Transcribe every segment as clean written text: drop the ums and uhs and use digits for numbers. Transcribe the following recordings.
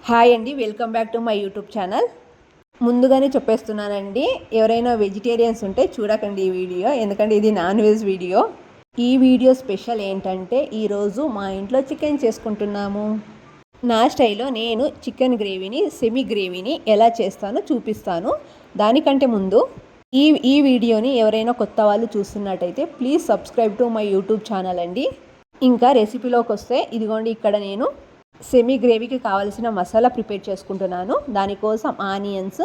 Hi అండి, welcome back to my YouTube channel. ముందుగానే చెప్పేస్తున్నానండి, ఎవరైనా వెజిటేరియన్స్ ఉంటే చూడకండి ఈ వీడియో, ఎందుకంటే ఇది నాన్ వెజ్ వీడియో. ఈ వీడియో స్పెషల్ ఏంటంటే ఈరోజు మా ఇంట్లో చికెన్ చేసుకుంటున్నాము. నా స్టైల్లో నేను చికెన్ గ్రేవీని, సెమీ గ్రేవీని ఎలా చేస్తానో చూపిస్తాను. దానికంటే ముందు ఈ వీడియోని ఎవరైనా కొత్త వాళ్ళు చూస్తున్నట్టయితే please subscribe to my YouTube channel అండి. ఇంకా రెసిపీలోకి వస్తే, ఇదిగోండి ఇక్కడ నేను సెమీ గ్రేవీకి కావాల్సిన మసాలా ప్రిపేర్ చేసుకుంటున్నాను. దానికోసం ఆనియన్స్,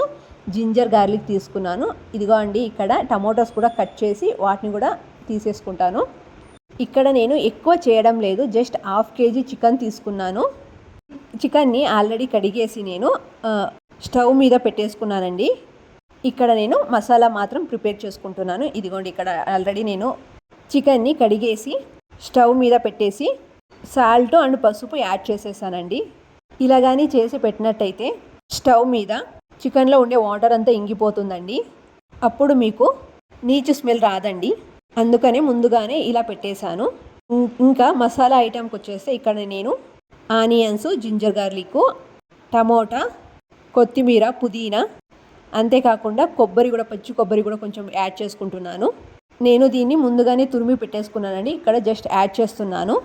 జింజర్ గార్లిక్ తీసుకున్నాను. ఇదిగో అండి, ఇక్కడ టమోటాస్ కూడా కట్ చేసి వాటిని కూడా తీసేసుకుంటాను. ఇక్కడ నేను ఎక్కువ చేయడం లేదు, జస్ట్ హాఫ్ కేజీ చికెన్ తీసుకున్నాను. చికెన్ని ఆల్రెడీ కడిగేసి నేను స్టవ్ మీద పెట్టేసుకున్నానండి. ఇక్కడ నేను మసాలా మాత్రం ప్రిపేర్ చేసుకుంటున్నాను. ఇదిగోండి, ఇక్కడ ఆల్రెడీ నేను చికెన్ని కడిగేసి స్టవ్ మీద పెట్టేసి సాల్ట్ అండ్ పసుపు యాడ్ చేసేసానండి. ఇలా కానీ చేసి పెట్టినట్టయితే స్టవ్ మీద చికెన్లో ఉండే వాటర్ అంతా ఇంగిపోతుందండి. అప్పుడు మీకు నీచు స్మెల్ రాదండి. అందుకనే ముందుగానే ఇలా పెట్టేశాను. ఇంకా మసాలా ఐటెంకి వచ్చేస్తే ఇక్కడ నేను ఆనియన్స్, జింజర్ గార్లిక్, టమోటా, కొత్తిమీర, పుదీనా, అంతేకాకుండా పచ్చి కొబ్బరి కూడా కొంచెం యాడ్ చేసుకుంటున్నాను. నేను దీన్ని ముందుగానే తురిమి పెట్టేసుకున్నానండి. ఇక్కడ జస్ట్ యాడ్ చేస్తున్నాను.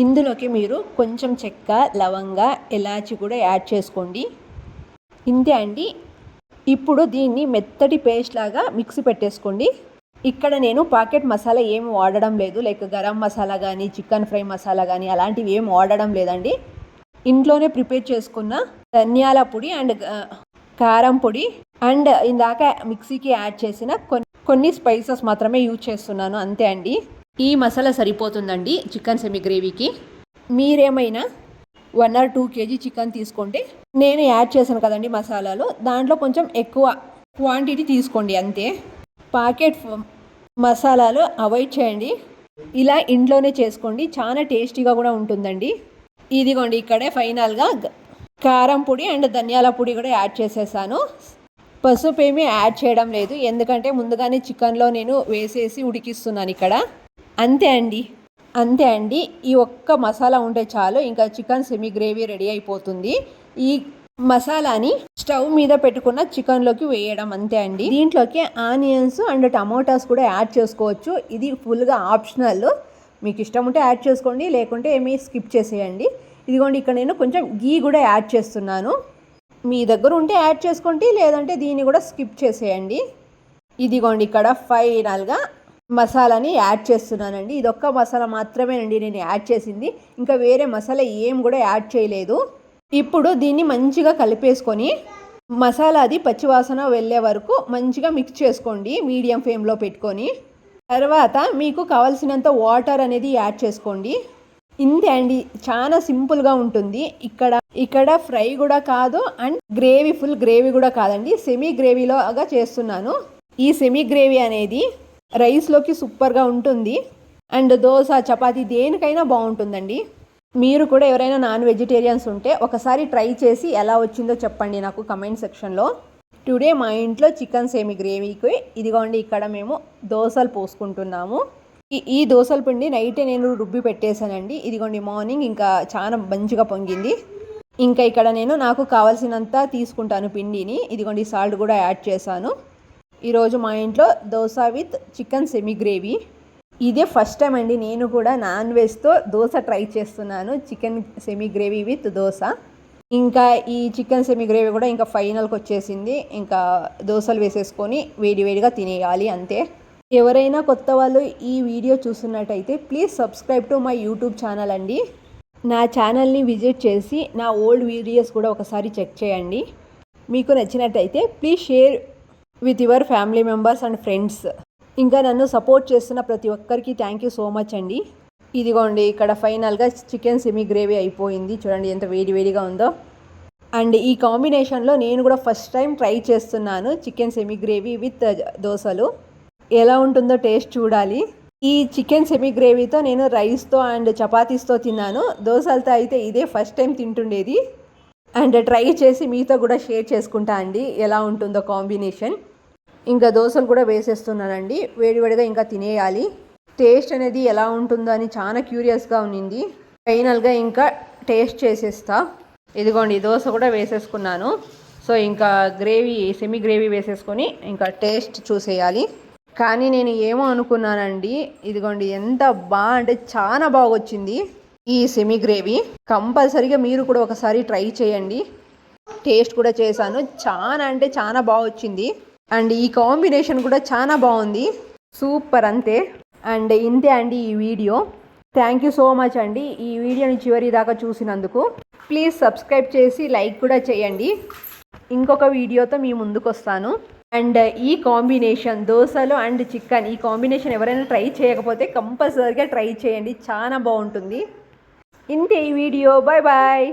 ఇందులోకి మీరు కొంచెం చెక్క, లవంగ, ఇలాచి కూడా యాడ్ చేసుకోండి. ఇంతే అండి. ఇప్పుడు దీన్ని మెత్తటి పేస్ట్ లాగా మిక్సీ పెట్టేసుకోండి. ఇక్కడ నేను పాకెట్ మసాలా ఏం వాడడం లేదు, లైక్ గరం మసాలా కానీ, చికెన్ ఫ్రై మసాలా కానీ అలాంటివి ఏం వాడడం లేదండి. ఇంట్లోనే ప్రిపేర్ చేసుకున్న ధనియాల పొడి అండ్ కారం పొడి అండ్ ఇందాక మిక్సీకి యాడ్ చేసిన కొన్ని స్పైసెస్ మాత్రమే యూజ్ చేస్తున్నాను. అంతే అండి. ఈ మసాలా సరిపోతుందండి చికెన్ సెమీ గ్రేవీకి. మీరేమైనా 1 or 2 kg చికెన్ తీసుకుంటే నేను యాడ్ చేశాను కదండి మసాలాలు, దాంట్లో కొంచెం ఎక్కువ క్వాంటిటీ తీసుకోండి అంతే. పాకెట్ మసాలాలు అవాయిడ్ చేయండి. ఇలా ఇంట్లోనే చేసుకోండి, చాలా టేస్టీగా కూడా ఉంటుందండి. ఇదిగోండి, ఇక్కడే ఫైనల్గా కారం పొడి అండ్ ధనియాల పొడి కూడా యాడ్ చేసేసాను. పసుపు ఏమీ యాడ్ చేయడం లేదు, ఎందుకంటే ముందుగానే చికెన్లో నేను వేసేసి ఉడికిస్తున్నాను ఇక్కడ. అంతే అండి. ఈ ఒక్క మసాలా ఉంటే చాలు, ఇంకా చికెన్ సెమీ గ్రేవీ రెడీ అయిపోతుంది. ఈ మసాలాని స్టవ్ మీద పెట్టుకున్న చికెన్లోకి వేయడం అంతే అండి. దీంట్లోకి ఆనియన్స్ అండ్ టమోటాస్ కూడా యాడ్ చేసుకోవచ్చు. ఇది ఫుల్గా ఆప్షనల్, మీకు ఇష్టం ఉంటే యాడ్ చేసుకోండి, లేకుంటే ఏమీ స్కిప్ చేసేయండి. ఇదిగోండి, ఇక్కడ నేను కొంచెం గీ కూడా యాడ్ చేస్తున్నాను. మీ దగ్గర ఉంటే యాడ్ చేసుకోండి, లేదంటే దీన్ని కూడా స్కిప్ చేసేయండి. ఇదిగోండి, ఇక్కడ ఫైనల్గా మసాలాని యాడ్ చేస్తున్నానండి. ఇదొక్క మసాలా మాత్రమేనండి నేను యాడ్ చేసింది, ఇంకా వేరే మసాలా ఏం కూడా యాడ్ చేయలేదు. ఇప్పుడు దీన్ని మంచిగా కలిపేసుకొని మసాలాది పచ్చివాసన వెళ్ళే వరకు మంచిగా మిక్స్ చేసుకోండి, మీడియం ఫ్లేమ్లో పెట్టుకొని. తర్వాత మీకు కావాల్సినంత వాటర్ అనేది యాడ్ చేసుకోండి. ఇంతే అండి, చాలా సింపుల్గా ఉంటుంది. ఇక్కడ ఫ్రై కూడా కాదు అండ్ ఫుల్ గ్రేవీ కూడా కాదండి, సెమీ గ్రేవీలోగా చేస్తున్నాను. ఈ సెమీ గ్రేవీ అనేది రైస్లోకి సూపర్గా ఉంటుంది అండ్ దోశ, చపాతీ దేనికైనా బాగుంటుందండి. మీరు కూడా ఎవరైనా నాన్ వెజిటేరియన్స్ ఉంటే ఒకసారి ట్రై చేసి ఎలా వచ్చిందో చెప్పండి నాకు కమెంట్ సెక్షన్లో. టుడే మా ఇంట్లో చికెన్ సెమీ గ్రేవీకి ఇదిగోండి, ఇక్కడ మేము దోశలు పోసుకుంటున్నాము. ఈ దోశల పిండి నైటే నేను రుబ్బి పెట్టేశానండి. ఇదిగోండి, మార్నింగ్ ఇంకా చాలా మంచిగా పొంగింది. ఇంకా ఇక్కడ నేను నాకు కావాల్సినంత తీసుకుంటాను పిండిని. ఇదిగోండి, సాల్ట్ కూడా యాడ్ చేశాను. ఈరోజు మా ఇంట్లో dosa with chicken semi gravy. ఇదే ఫస్ట్ టైం అండి నేను కూడా నాన్ వెజ్తో దోశ ట్రై చేస్తున్నాను, chicken semi gravy with dosa. ఇంకా ఈ చికెన్ సెమీ గ్రేవీ కూడా ఇంకా ఫైనల్కి వచ్చేసింది. ఇంకా దోశలు వేసేసుకొని వేడివేడిగా తినేయాలి అంతే. ఎవరైనా కొత్త వాళ్ళు ఈ వీడియో చూస్తున్నట్టయితే please subscribe to my YouTube channel అండి. నా ఛానల్ని విజిట్ చేసి నా ఓల్డ్ వీడియోస్ కూడా ఒకసారి చెక్ చేయండి. మీకు నచ్చినట్టయితే please share with your family members and friends. ఇంకా నన్ను సపోర్ట్ చేస్తున్న ప్రతి ఒక్కరికి థ్యాంక్ యూ సో మచ్ అండి. ఇదిగోండి, ఇక్కడ ఫైనల్గా చికెన్ సెమీ గ్రేవీ అయిపోయింది. చూడండి ఎంత వేడివేడిగా ఉందో. అండ్ ఈ కాంబినేషన్లో నేను కూడా ఫస్ట్ టైం ట్రై చేస్తున్నాను చికెన్ సెమీ గ్రేవీ విత్ దోశలు. ఎలా ఉంటుందో టేస్ట్ చూడాలి. ఈ చికెన్ సెమీ గ్రేవీతో నేను రైస్తో అండ్ చపాతీస్తో తిన్నాను, దోశలతో అయితే ఇదే ఫస్ట్ టైం తింటుండేది. అండ్ ట్రై చేసి మీతో కూడా షేర్ చేసుకుంటా అండి ఎలా ఉంటుందో కాంబినేషన్. ఇంకా దోశలు కూడా వేసేస్తున్నానండి, వేడివేడిగా ఇంకా తినేయాలి. టేస్ట్ అనేది ఎలా ఉంటుందో అని చాలా క్యూరియస్గా ఉన్నింది. ఫైనల్గా ఇంకా టేస్ట్ చేసేస్తా. ఇదిగోండి దోశ కూడా వేసేసుకున్నాను. సో ఇంకా గ్రేవీ సెమీ గ్రేవీ వేసేసుకొని ఇంకా టేస్ట్ చూసేయాలి. కానీ నేను ఏమో అనుకున్నానండి, ఇదిగోండి ఎంత బాగా అంటే చాలా బాగా వచ్చింది ఈ సెమీ గ్రేవీ. కంపల్సరీగా మీరు కూడా ఒకసారి ట్రై చేయండి. టేస్ట్ కూడా చేశాను, చాలా అంటే చాలా బాగా వచ్చింది. అండ్ ఈ కాంబినేషన్ కూడా చాలా బాగుంది, సూపర్ అంతే. అండ్ ఇంతే అండి ఈ video. Thank you so much అండి ఈ వీడియోని చివరి దాకా చూసినందుకు. ప్లీజ్ సబ్స్క్రైబ్ చేసి లైక్ కూడా చేయండి. ఇంకొక వీడియోతో మీ ముందుకు వస్తాను. అండ్ ఈ కాంబినేషన్ దోశలు అండ్ చికెన్ ఈ కాంబినేషన్ ఎవరైనా ట్రై చేయకపోతే కంపల్సరీగా ట్రై చేయండి, చాలా బాగుంటుంది. ఇంతే ఈ వీడియో. Bye bye.